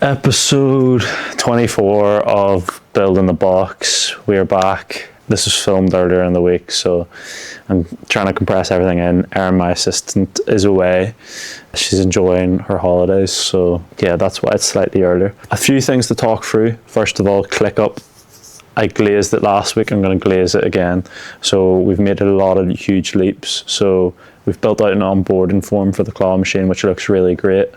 Episode 24 of Building the Box. We're back. This was filmed earlier in the week, so I'm trying to compress everything in. Erin, my assistant, is away. She's enjoying her holidays, so yeah, that's why it's slightly earlier. A few things to talk through. First of all, ClickUp. I glazed it last week, I'm going to glaze it again. So we've made a lot of huge leaps. So we've built out an onboarding form for the claw machine, which looks really great.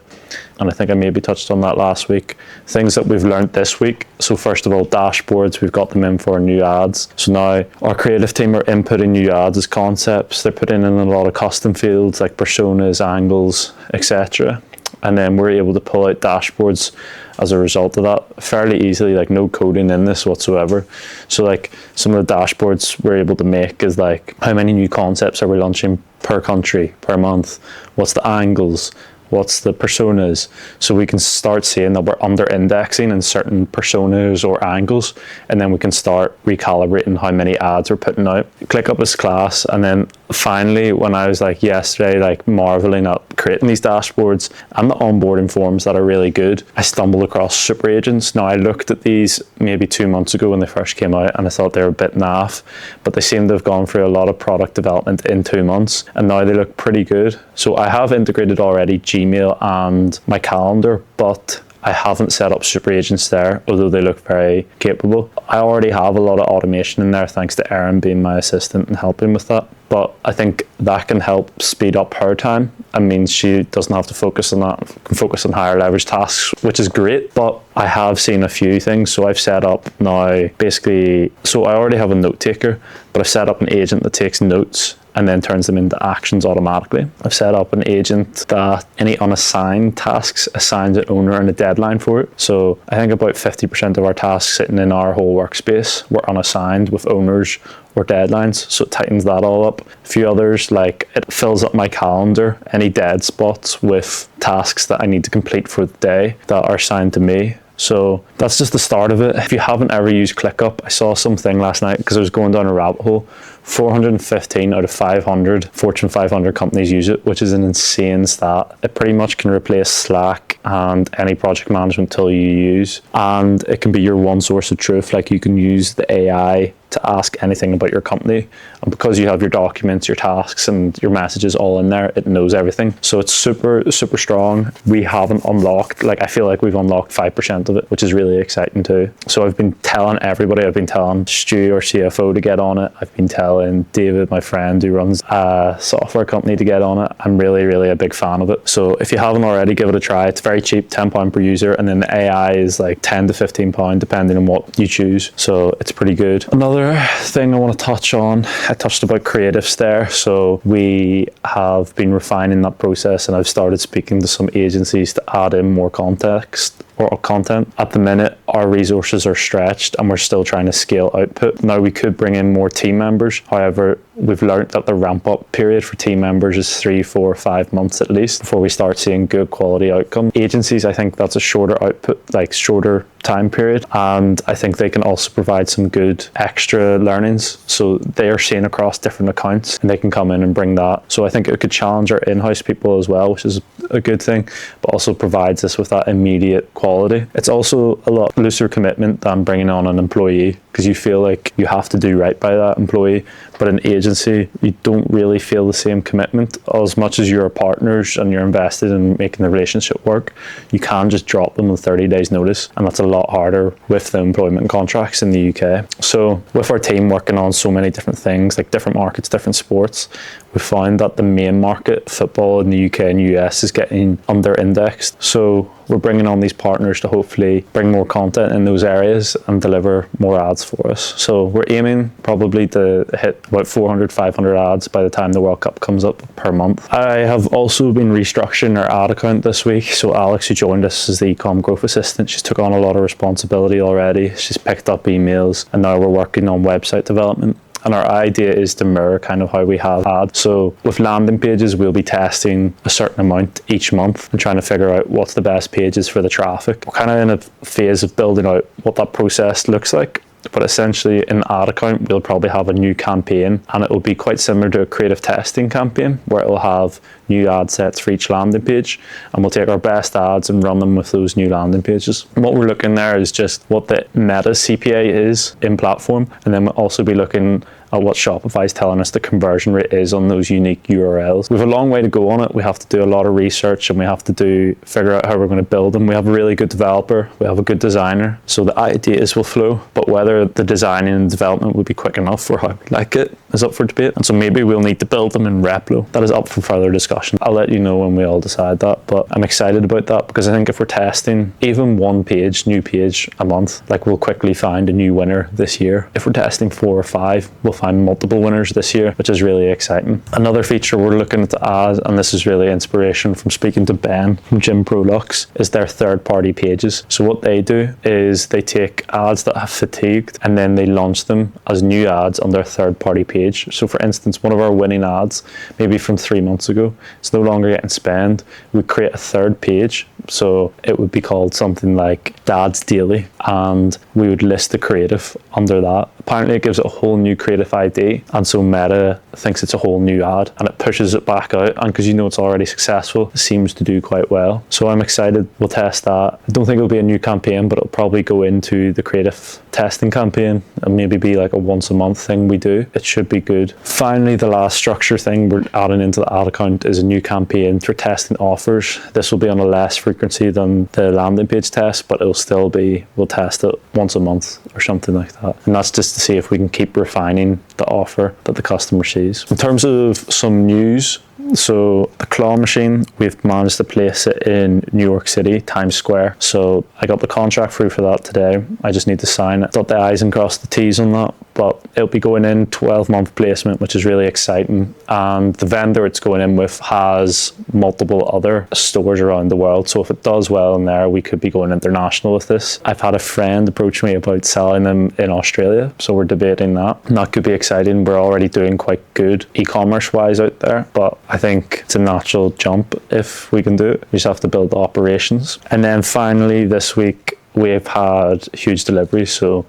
And I think I maybe touched on that last week. Things that we've learned this week. So first of all, dashboards, we've got them in for new ads. So now our creative team are inputting new ads as concepts. They're putting in a lot of custom fields like personas, angles, etc. And then we're able to pull out dashboards as a result of that fairly easily, like no coding in this whatsoever. So like some of the dashboards we're able to make is like how many new concepts are we launching per country, per month? What's the angles? What's the personas? So we can start seeing that we're under indexing in certain personas or angles, and then we can start recalibrating how many ads we're putting out. ClickUp is class. And then finally, when I was like yesterday, like marveling at creating these dashboards and the onboarding forms that are really good, I stumbled across super agents. Now I looked at these maybe 2 months ago when they first came out, and I thought they were a bit naff, but they seem to have gone through a lot of product development in 2 months, and now they look pretty good. So I have integrated already Gmail and my calendar, but I haven't set up super agents there, although they look very capable. I already have a lot of automation in there thanks to Erin being my assistant and helping with that. But I think that can help speed up her time and means she doesn't have to focus on that, can focus on higher leverage tasks, which is great. But I have seen a few things. So I've set up now basically, so I already have a note taker, but I've set up an agent that takes notes and then turns them into actions automatically. I've set up an agent that any unassigned tasks assigns an owner and a deadline for it. So I think about 50% of our tasks sitting in our whole workspace were unassigned with owners or deadlines, so it tightens that all up. A few others, like it fills up my calendar, any dead spots with tasks that I need to complete for the day that are assigned to me. So that's just the start of it. If you haven't ever used ClickUp, I saw something last night because I was going down a rabbit hole. 415 out of 500 Fortune 500 companies use it, which is an insane stat. It pretty much can replace Slack and any project management tool you use. And it can be your one source of truth. Like you can use the AI to ask anything about your company. And because you have your documents, your tasks and your messages all in there, it knows everything. So it's super, super strong. We haven't unlocked, like I feel like we've unlocked 5% of it, which is really exciting too. So I've been telling everybody, I've been telling Stu, our CFO, to get on it. I've been telling David, my friend who runs a software company, to get on it. I'm really, really a big fan of it. So if you haven't already, give it a try. It's very cheap, £10 per user. And then the AI is like £10 to £15 depending on what you choose. So it's pretty good. Another thing I want to touch on, I touched about creatives there. So we have been refining that process, and I've started speaking to some agencies to add in more context or content. At the minute, our resources are stretched and we're still trying to scale output. Now we could bring in more team members. However, we've learned that the ramp up period for team members is 3, 4, 5 months at least before we start seeing good quality outcomes. Agencies, I think that's a shorter output, like shorter time period. And I think they can also provide some good extra learnings. So they are seeing across different accounts and they can come in and bring that. So I think it could challenge our in-house people as well, which is a good thing, but also provides us with that immediate quality. It's also a lot looser commitment than bringing on an employee, because you feel like you have to do right by that employee. But in agency, you don't really feel the same commitment. As much as you're partners and you're invested in making the relationship work, you can just drop them with 30 days notice. And that's a lot harder with the employment contracts in the UK. So with our team working on so many different things, like different markets, different sports, we found that the main market, football in the UK and US, is getting under indexed. So we're bringing on these partners to hopefully bring more content in those areas and deliver more ads for us. So we're aiming probably to hit about 400, 500 ads by the time the World Cup comes up per month. I have also been restructuring our ad account this week. So Alex, who joined us as the e-com growth assistant, she's took on a lot of responsibility already. She's picked up emails, and now we're working on website development. And our idea is to mirror kind of how we have had. So with landing pages, we'll be testing a certain amount each month and trying to figure out what's the best pages for the traffic. We're kind of in a phase of building out what that process looks like. But essentially in the ad account, we'll probably have a new campaign, and it will be quite similar to a creative testing campaign where it will have new ad sets for each landing page, and we'll take our best ads and run them with those new landing pages. And what we're looking there is just what the meta CPA is in platform, and then we'll also be looking at what Shopify is telling us the conversion rate is on those unique URLs. We have a long way to go on it. We have to do a lot of research, and we have to figure out how we're going to build them. We have a really good developer, we have a good designer, so the ideas will flow, but whether the designing and development will be quick enough or how we like it is up for debate. And so maybe we'll need to build them in Replo. That is up for further discussion. I'll let you know when we all decide that, but I'm excited about that because I think if we're testing even one page, new page a month, like we'll quickly find a new winner this year. If we're testing 4 or 5, we'll find multiple winners this year, which is really exciting. Another feature we're looking at add, and this is really inspiration from speaking to Ben from Gym Pro Lux, is their third-party pages. So what they do is they take ads that have fatigued and then they launch them as new ads on their third-party page. So for instance, one of our winning ads, maybe from 3 months ago, it's no longer getting spent. We create a third page, so it would be called something like Dads Daily, and we would list the creative under that. Apparently it gives it a whole new creative ID, and so Meta thinks it's a whole new ad and it pushes it back out, and because you know it's already successful, it seems to do quite well. So I'm excited. We'll test that. I don't think it'll be a new campaign, but it'll probably go into the creative testing campaign and maybe be like a once a month thing we do. It should be good. Finally, the last structure thing we're adding into the ad account is a new campaign for testing offers. This will be on a less frequency than the landing page test, but it'll still be, we'll test it once a month or something like that. And that's just to see if we can keep refining the offer that the customer sees. In terms of some news, so the claw machine, we've managed to place it in New York City, Times Square. So I got the contract through for that today. I just need to sign it, dot the I's and cross the T's on that. But it'll be going in 12-month placement, which is really exciting. And the vendor it's going in with has multiple other stores around the world. So if it does well in there, we could be going international with this. I've had a friend approach me about selling them in Australia, so we're debating that. And that could be exciting. We're already doing quite good e-commerce wise out there, but I think it's a natural jump if we can do it. We just have to build the operations. And then finally this week we've had huge deliveries. So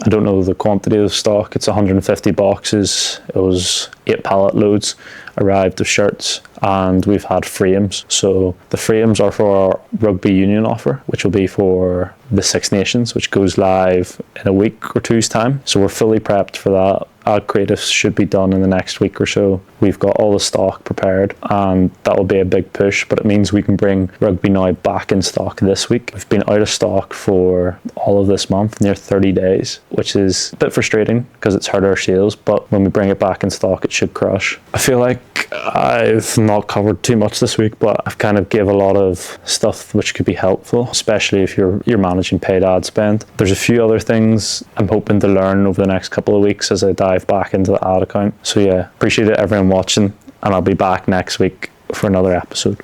I don't know the quantity of stock. It's 150 boxes. It was 8 pallet loads arrived of shirts, and we've had frames. So the frames are for our rugby union offer, which will be for the Six Nations, which goes live in a week or two's time. So we're fully prepped for that. Our creatives should be done in the next week or so. We've got all the stock prepared, and that will be a big push, but it means we can bring Rugby Now back in stock this week. We've been out of stock for all of this month, near 30 days, which is a bit frustrating because it's hurt our sales, but when we bring it back in stock, it should crush. I feel like I've not covered too much this week, but I've kind of gave a lot of stuff which could be helpful, especially if you're managing paid ad spend. There's a few other things I'm hoping to learn over the next couple of weeks as I dive back into the ad account. So yeah, appreciate it everyone watching, and I'll be back next week for another episode.